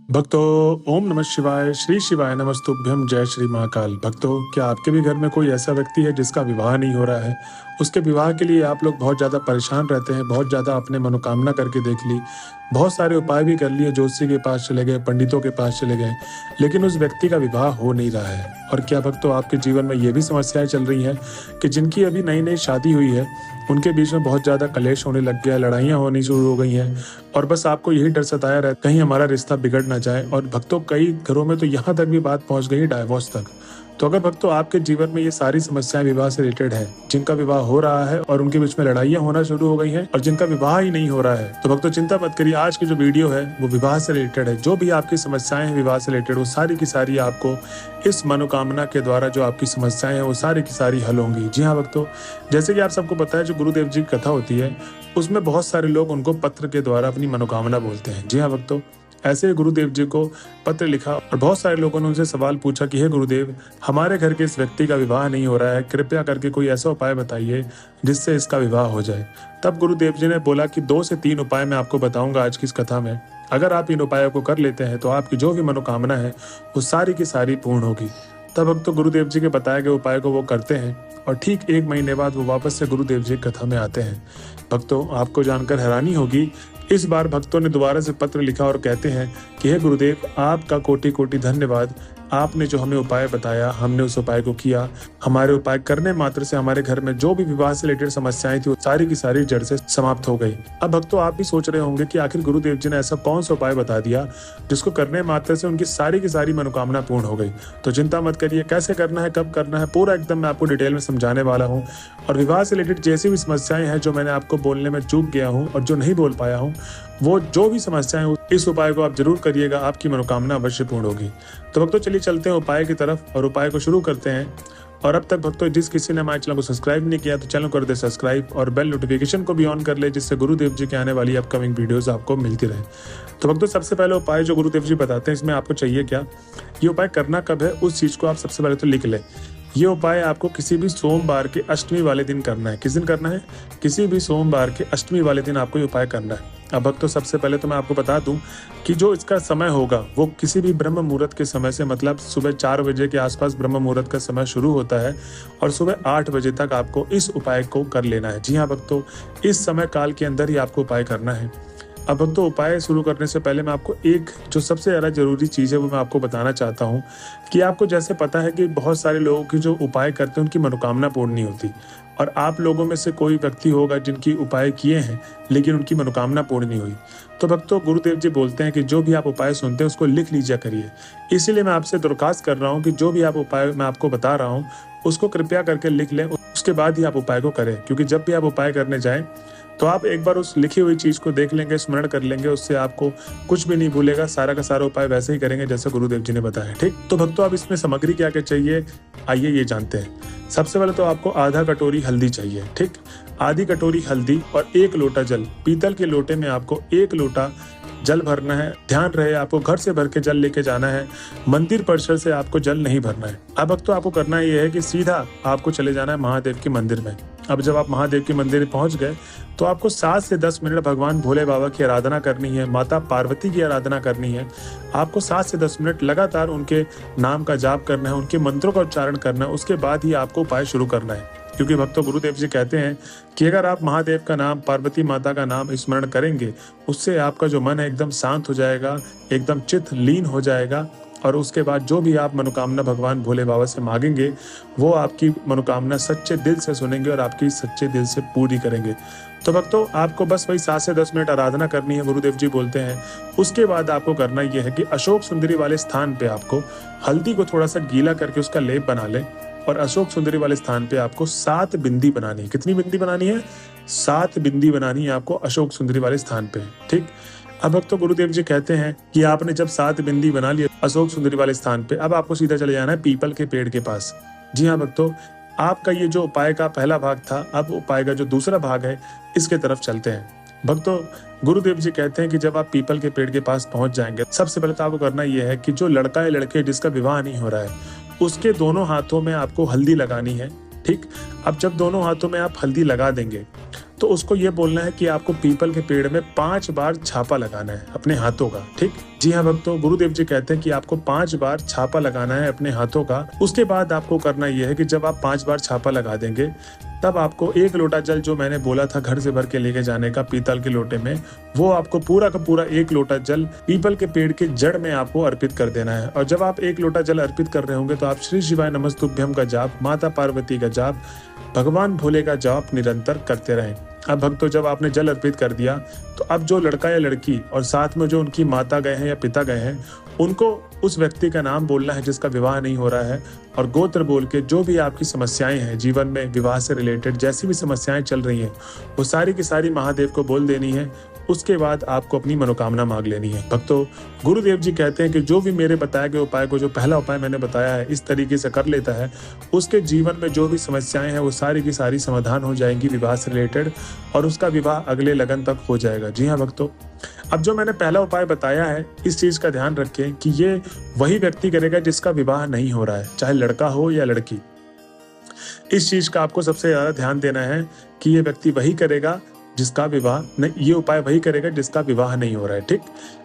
भक्तों, ओम नमः शिवाय, श्री शिवाय नमस्तुभ्यम, जय श्री महाकाल। भक्तों, क्या आपके भी घर में कोई ऐसा व्यक्ति है जिसका विवाह नहीं हो रहा है? उसके विवाह के लिए आप लोग बहुत ज़्यादा परेशान रहते हैं, बहुत ज़्यादा अपने मनोकामना करके देख ली, बहुत सारे उपाय भी कर लिए, ज्योतिषी के पास चले गए, पंडितों के पास चले गए, लेकिन उस व्यक्ति का विवाह हो नहीं रहा है। और क्या भक्तों, आपके जीवन में ये भी समस्याएं चल रही हैं कि जिनकी अभी नई नई शादी हुई है, उनके बीच में बहुत ज़्यादा कलेश होने लग गया, लड़ाइयाँ होनी शुरू हो गई हैं और बस आपको यही डर सताया रहता है कहीं हमारा रिश्ता बिगड़ ना जाए। और भक्तों, कई घरों में तो यहाँ तक भी बात पहुँच गई डाइवोर्स तक। तो अगर भक्तों आपके जीवन में ये सारी समस्याएं विवाह से रिलेटेड है, जिनका विवाह हो रहा है और उनके बीच में लड़ाइयाँ होना शुरू हो गई हैं और जिनका विवाह ही नहीं हो रहा है, तो भक्तों चिंता मत करिए। आज की जो वीडियो है वो विवाह से रिलेटेड है। जो भी आपकी समस्याएं हैं विवाह से रिलेटेड, वो सारी की सारी आपको इस मनोकामना के द्वारा जो आपकी समस्याएं हैं वो सारी की सारी हल होंगी। जी हाँ भक्तों, जैसे कि आप सबको पता है, जो गुरुदेव जी की कथा होती है उसमें बहुत सारे लोग उनको पत्र के द्वारा अपनी मनोकामना बोलते हैं। जी हाँ भक्तों, ऐसे ही गुरुदेव जी को पत्र लिखा और बहुत सारे लोगों ने उनसे सवाल पूछा कि हे गुरुदेव, हमारे घर के इस व्यक्ति का विवाह नहीं हो रहा है, कृपया करके कोई ऐसा उपाय बताइए जिससे इसका विवाह हो जाए। तब गुरुदेव जी ने बोला कि 2 से 3 उपाय मैं आपको बताऊंगा आज की इस कथा में। अगर आप इन उपायों को कर लेते हैं तो आपकी जो भी मनोकामना है वो सारी की सारी पूर्ण होगी। तब भक्त तो गुरुदेव जी के बताए गए उपाय को वो करते हैं और ठीक 1 महीने बाद वो वापस से गुरुदेव जी की कथा में आते हैं। भक्तों, आपको जानकर हैरानी होगी, इस बार भक्तों ने दोबारा से पत्र लिखा और कहते हैं कि हे गुरुदेव, आपका कोटि कोटि धन्यवाद। आपने जो हमें उपाय बताया, हमने उस उपाय को किया। हमारे उपाय करने मात्र से हमारे घर में जो भी विवाह से रिलेटेड समस्याएं थी वो सारी की सारी जड़ से समाप्त हो गई। अब भक्तों, आप भी सोच रहे होंगे कि आखिर गुरुदेव जी ने ऐसा कौन सा उपाय बता दिया जिसको करने मात्र से उनकी सारी की सारी मनोकामना पूर्ण हो गई। तो चिंता मत करिए, कैसे करना है, कब करना है, पूरा एकदम मैं आपको डिटेल में समझाने वाला हूँ। और विवाह से रिलेटेड जैसी भी समस्याएं हैं जो मैंने आपको बोलने में चूक गया हूँ और जो नहीं बोल पाया हूँ, वो जो भी समस्याएं, इस उपाय को आप जरूर करिएगा, आपकी मनोकामना अवश्य पूर्ण होगी। तो भक्तों चलिए चलते हैं उपाय की तरफ और उपाय को शुरू करते हैं। और अब तक भक्तों जिस किसी ने हमारे चैनल को सब्सक्राइब नहीं किया तो चैनल कर दे सब्सक्राइब और बेल नोटिफिकेशन को भी ऑन कर ले, जिससे गुरुदेव जी के आने वाली अपकमिंग वीडियोस आपको मिलती रहे। तो भक्तों, सबसे पहले उपाय जो गुरुदेव जी बताते हैं, इसमें आपको चाहिए क्या, ये उपाय करना कब है उस चीज को आप सबसे पहले तो लिख लें। ये उपाय आपको किसी भी सोमवार के अष्टमी वाले दिन करना है। किस दिन करना है? किसी भी सोमवार के अष्टमी वाले दिन आपको ये उपाय करना है। अब भक्तों, सबसे पहले तो मैं आपको बता दूं कि जो इसका समय होगा वो किसी भी ब्रह्म मुहूर्त के समय से, मतलब सुबह 4 बजे के आसपास ब्रह्म मुहूर्त का समय शुरू होता है और सुबह 8 बजे तक आपको इस उपाय को कर लेना है। जी हाँ भक्तों, इस समय काल के अंदर ही आपको उपाय करना है। अब भक्तों, उपाय शुरू करने से पहले मैं आपको एक जो सबसे ज़्यादा जरूरी चीज़ है वो मैं आपको बताना चाहता हूँ कि आपको जैसे पता है कि बहुत सारे लोगों की जो उपाय करते हैं उनकी मनोकामना पूर्ण नहीं होती, और आप लोगों में से कोई व्यक्ति होगा जिनकी उपाय किए हैं लेकिन उनकी मनोकामना पूर्ण नहीं हुई। तो भक्तों, गुरुदेव जी बोलते हैं कि जो भी आप उपाय सुनते हैं उसको लिख लीजिए करिए। इसीलिए मैं आपसे दरख्वास्त कर रहा हूँ कि जो भी आप उपाय मैं आपको बता रहा हूँ उसको कृपया करके लिख लें, उसके बाद ही आप उपाय को करें। क्योंकि जब भी आप उपाय करने जाएं तो आप एक बार उस लिखी हुई चीज को देख लेंगे, स्मरण कर लेंगे, उससे आपको कुछ भी नहीं भूलेगा। सारा का सारा उपाय वैसे ही करेंगे जैसे गुरुदेव जी ने बताया। ठीक, तो भक्तों, अब इसमें सामग्री क्या क्या चाहिए, आइए ये जानते हैं। सबसे पहले तो आपको आधा कटोरी हल्दी चाहिए। ठीक, आधी कटोरी हल्दी और 1 लोटा जल। पीतल के लोटे में आपको 1 लोटा जल भरना है। ध्यान रहे, आपको घर से भर के जल लेके जाना है, मंदिर परिसर से आपको जल नहीं भरना है। अब भक्तों, आपको करना यह है कि सीधा आपको चले जाना है महादेव के मंदिर में। अब जब आप महादेव के मंदिर पहुंच गए तो आपको 7 से 10 मिनट भगवान भोले बाबा की आराधना करनी है, माता पार्वती की आराधना करनी है। आपको 7 से 10 मिनट लगातार उनके नाम का जाप करना है, उनके मंत्रों का उच्चारण करना है। उसके बाद ही आपको उपाय शुरू करना है। क्योंकि भक्तों, गुरुदेव जी कहते हैं कि अगर आप महादेव का नाम, पार्वती माता का नाम स्मरण करेंगे, उससे आपका जो मन है एकदम शांत हो जाएगा, एकदम चित्त लीन हो जाएगा। और उसके बाद जो भी आप मनोकामना भगवान भोले बाबा से मांगेंगे वो आपकी मनोकामना सच्चे दिल से सुनेंगे और आपकी सच्चे दिल से पूरी करेंगे। तो भक्तों, आपको बस वही 7 से 10 मिनट आराधना करनी है, गुरुदेव जी बोलते हैं। उसके बाद आपको करना यह है कि अशोक सुंदरी वाले स्थान पे आपको हल्दी को थोड़ा सा गीला करके उसका लेप बना लें और अशोक सुंदरी वाले स्थान पे आपको 7 बिंदी बनानी है। कितनी बिंदी बनानी है? 7 बिंदी बनानी है आपको अशोक सुंदरी वाले स्थान पे। ठीक, अब भक्तों, गुरुदेव जी कहते हैं कि आपने जब 7 बिंदी बना लिया अशोक सुंदरी वाले स्थान पे, अब आपको सीधा चले जाना है पीपल के पेड़ के पास। जी हाँ भक्तों, आपका ये जो उपाय का पहला भाग था, अब उपाय का जो दूसरा भाग है इसके तरफ चलते हैं। भक्तों, गुरुदेव जी कहते हैं कि जब आप पीपल के पेड़ के पास पहुंच जाएंगे, सबसे पहले तो आपको करना यह है कि जो लड़का या लड़के जिसका विवाह नहीं हो रहा है उसके दोनों हाथों में आपको हल्दी लगानी है। ठीक, अब जब दोनों हाथों में आप हल्दी लगा देंगे तो उसको ये बोलना है कि आपको पीपल के पेड़ में 5 बार छापा लगाना है अपने हाथों का। ठीक, जी हाँ भक्तों, गुरुदेव जी कहते हैं कि आपको 5 बार छापा लगाना है अपने हाथों का। उसके बाद आपको करना यह है कि जब आप 5 बार छापा लगा देंगे तब आपको 1 लोटा जल जो मैंने बोला था घर से भर के लेके जाने का पीतल के लोटे में, वो आपको पूरा का पूरा 1 लोटा जल पीपल के पेड़ के जड़ में आपको अर्पित कर देना है। और जब आप 1 लोटा जल अर्पित कर रहे होंगे तो आप श्री शिवाय नमस्तुभ्यम का जाप, माता पार्वती का जाप, भगवान भोले का जाप निरंतर करते रहें। अब भक्तों, जब आपने जल अर्पित कर दिया तो अब जो लड़का या लड़की और साथ में जो उनकी माता गए हैं या पिता गए हैं, उनको उस व्यक्ति का नाम बोलना है जिसका विवाह नहीं हो रहा है, और गोत्र बोल के जो भी आपकी समस्याएं हैं जीवन में विवाह से रिलेटेड, जैसी भी समस्याएं चल रही हैं वो सारी की सारी महादेव को बोल देनी है। उसके बाद आपको अपनी मनोकामना मांग लेनी है। भक्तों, गुरुदेव जी कहते हैं कि जो भी मेरे बताए गए उपाय को, जो पहला उपाय मैंने बताया है, इस तरीके से कर लेता है, उसके जीवन में जो भी समस्याएं हैं वो सारी की सारी समाधान हो जाएंगी विवाह से रिलेटेड, और उसका विवाह अगले लगन तक हो जाएगा। जी हाँ भक्तों, अब जो मैंने पहला उपाय बताया है, इस चीज का ध्यान रखें कि ये वही व्यक्ति करेगा जिसका विवाह नहीं हो रहा है, चाहे लड़का हो या लड़की। इस चीज का आपको सबसे ज्यादा ध्यान देना है कि ये व्यक्ति वही करेगा जिसका विवाह नहीं, ये उपाय वही करेगा जिसका विवाह नहीं हो रहा है। ठीक,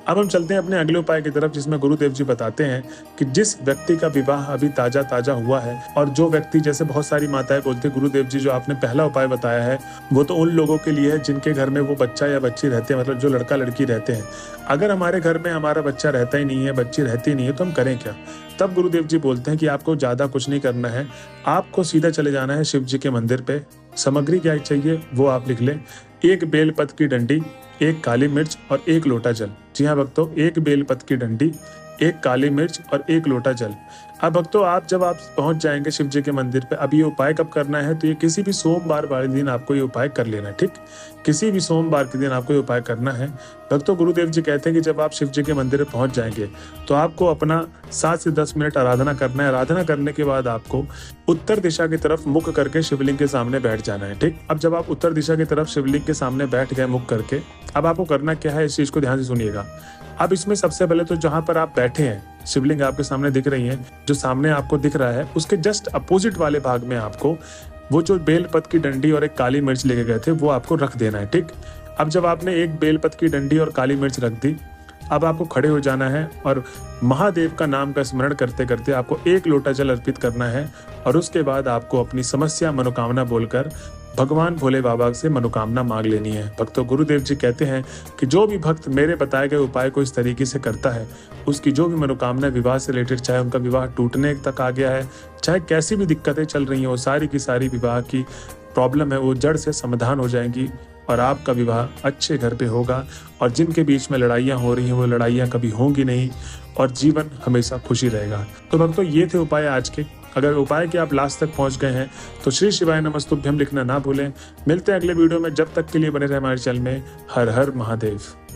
अब हम चलते हैं अपने अगले उपाय की तरफ, जिसमें गुरुदेव जी बताते हैं कि जिस व्यक्ति का विवाह अभी ताजा हुआ है, और जो व्यक्ति, जैसे बहुत सारी माताएं बोलते हैं गुरुदेव जी जो आपने पहला उपाय बताया है वो तो उन लोगों के लिए है जिनके घर में वो बच्चा या बच्ची रहते हैं, मतलब जो लड़का लड़की रहते हैं। अगर हमारे घर में हमारा बच्चा रहता ही नहीं है, बच्ची रहती नहीं है, तो हम करें क्या? तब गुरुदेव जी बोलते हैं कि आपको ज्यादा कुछ नहीं करना है, आपको सीधा चले जाना है शिव जी के मंदिर पे। सामग्री क्या चाहिए वो आप लिख लें, 1 बेलपत्र की डंडी, 1 काली मिर्च और 1 लोटा जल। जी हाँ भक्तों, 1 बेलपत्र की डंडी, 1 काली मिर्च और 1 लोटा जल। अब भक्तों, जब आप पहुंच जाएंगे शिव जी के मंदिर पे, अब ये उपाय कब करना है? तो ये किसी भी सोमवार वाले दिन आपको ये उपाय कर लेना है। ठीक, किसी भी सोमवार के दिन आपको ये उपाय करना है। भक्तों, गुरुदेव जी कहते हैं कि जब आप शिव जी के मंदिर पे पहुंच जाएंगे तो आपको अपना 7 से 10 मिनट आराधना करना है। आराधना करने के बाद आपको उत्तर दिशा की तरफ मुख करके शिवलिंग के सामने बैठ जाना है। ठीक, अब जब आप उत्तर दिशा की तरफ शिवलिंग के सामने बैठ गए मुख करके, अब आपको करना क्या है, इस चीज को ध्यान से सुनिएगा। अब इसमें सबसे पहले तो जहां पर आप बैठे हैं, शिवलिंग आपके सामने दिख रही है, जो सामने आपको दिख रहा है उसके जस्ट अपोजिट वाले भाग में आपको वो जो बेलपत्र की डंडी और 1 काली मिर्च लेके गए थे वो आपको रख देना है। ठीक, अब जब आपने 1 बेलपत्र की डंडी और काली मिर्च रख दी, अब आपको खड़े हो जाना है और महादेव का नाम का स्मरण करते करते आपको 1 लोटा जल अर्पित करना है, और उसके बाद आपको अपनी समस्या मनोकामना बोलकर भगवान भोले बाबा से मनोकामना मांग लेनी है। भक्तों, गुरुदेव जी कहते हैं कि जो भी भक्त मेरे बताए गए उपाय को इस तरीके से करता है, उसकी जो भी मनोकामना विवाह से रिलेटेड, चाहे उनका विवाह टूटने तक आ गया है, चाहे कैसी भी दिक्कतें चल रही हैं, वो सारी की सारी विवाह की प्रॉब्लम है वो जड़ से समाधान हो जाएंगी, और आपका विवाह अच्छे घर पे होगा, और जिनके बीच में लड़ाइयाँ हो रही हैं वो लड़ाइयाँ कभी होंगी नहीं, और जीवन हमेशा खुशी रहेगा। तो भक्तों, ये थे उपाय आज के। अगर उपाय के आप लास्ट तक पहुंच गए हैं तो श्री शिवाय नमस्तुभ्यम लिखना ना भूलें। मिलते हैं अगले वीडियो में, जब तक के लिए बने रहे हमारे चैनल में। हर हर महादेव।